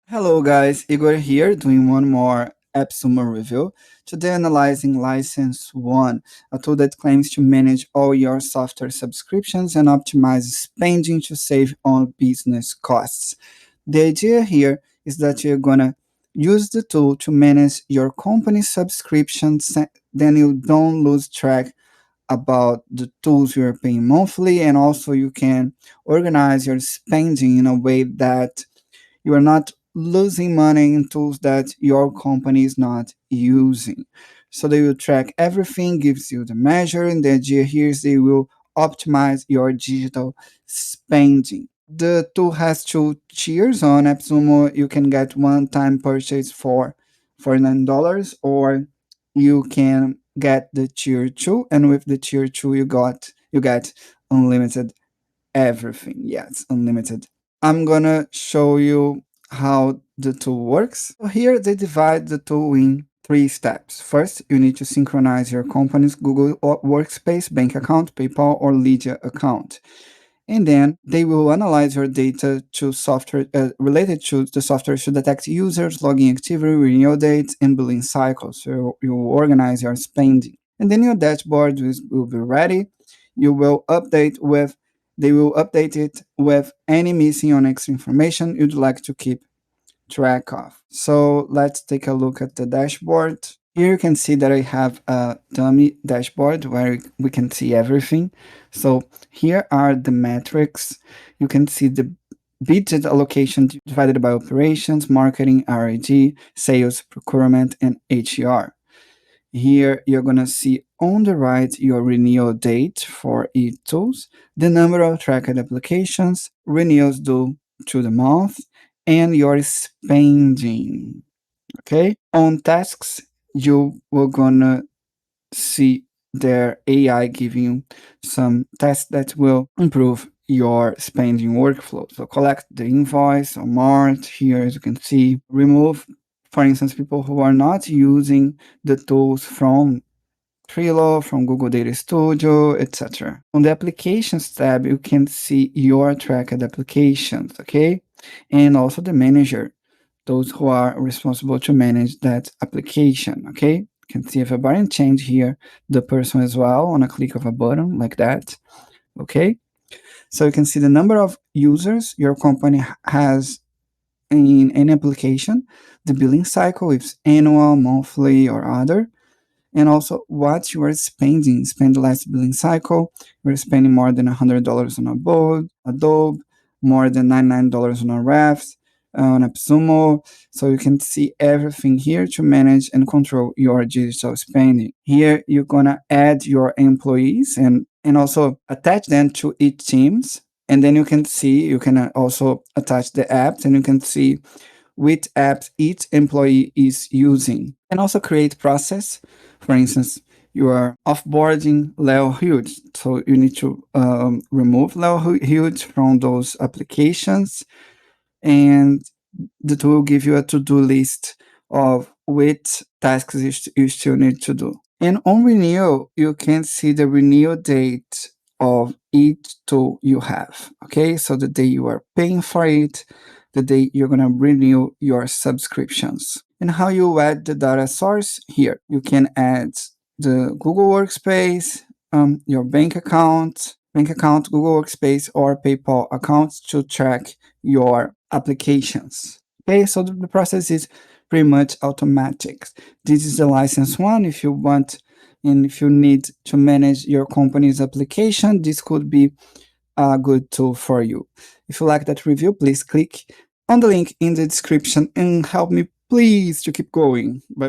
Hello guys, Igor here doing one more AppSumo review. Today analyzing License 1, a tool that claims to manage all your software subscriptions and optimize spending to save on business costs. The idea here is that you're gonna use the tool to manage your company's subscriptions, then you don't lose track about the tools you're paying monthly, and also you can organize your spending in a way that you are not losing money in tools that your company is not using. So they will track everything, gives you the measure, and the idea here is they will optimize your digital spending. The tool has two tiers. On AppSumo. You can get one-time purchase for $49, or you can get the tier 2, and with the tier 2 you get unlimited everything. Yes, unlimited. I'm gonna show you how the tool works. So here they divide the tool in 3 steps. First, you need to synchronize your company's Google Workspace bank account, PayPal, or Lydia account. And then they will analyze your data to software related to the software to detect users, login activity, renewal dates, and billing cycles. So you will organize your spending. And then your dashboard will be ready. You will update with They will update it with any missing or extra information you'd like to keep track of. So let's take a look at the dashboard. Here you can see that I have a dummy dashboard where we can see everything. So here are the metrics. You can see the budget allocation divided by operations, marketing, R&D, sales, procurement, and HR. Here you're gonna see on the right your renewal date for each tools, the number of tracked applications, renewals due to the month, and your spending. Okay. On tasks, you will gonna see their AI giving you some tasks that will improve your spending workflow. So collect the invoice or mart here, as you can see, remove, for instance, people who are not using the tools from Trello, from Google Data Studio, etc. On the Applications tab, you can see your tracked applications, okay? And also the manager, those who are responsible to manage that application, okay? You can see if a button change here, the person as well on a click of a button like that, okay? So you can see the number of users your company has in any application, the billing cycle, if it's annual, monthly, or other, and also what you are spending. Spend the last billing cycle, you're spending more than $100 on Adobe, more than $99 on a Refs, on AppSumo. So you can see everything here to manage and control your digital spending. Here you're gonna add your employees and also attach them to each teams. And then you can also attach the apps, and you can see which apps each employee is using, and also create process. For instance, you are offboarding Leo Huge, so you need to remove Leo Huge from those applications, and the tool will give you a to-do list of which tasks you still need to do. And on renewal, you can see the renewal date of each tool you have. Okay, so the day you are paying for it, the day you're gonna renew your subscriptions. And how you add the data source here. You can add the Google Workspace, your bank account, Google Workspace, or PayPal accounts to track your applications. Okay, so the process is pretty much automatic. This is the license 1. If you want and if you need to manage your company's application, this could be a good tool for you. If you like that review, please click on the link in the description and help me please to keep going. Bye.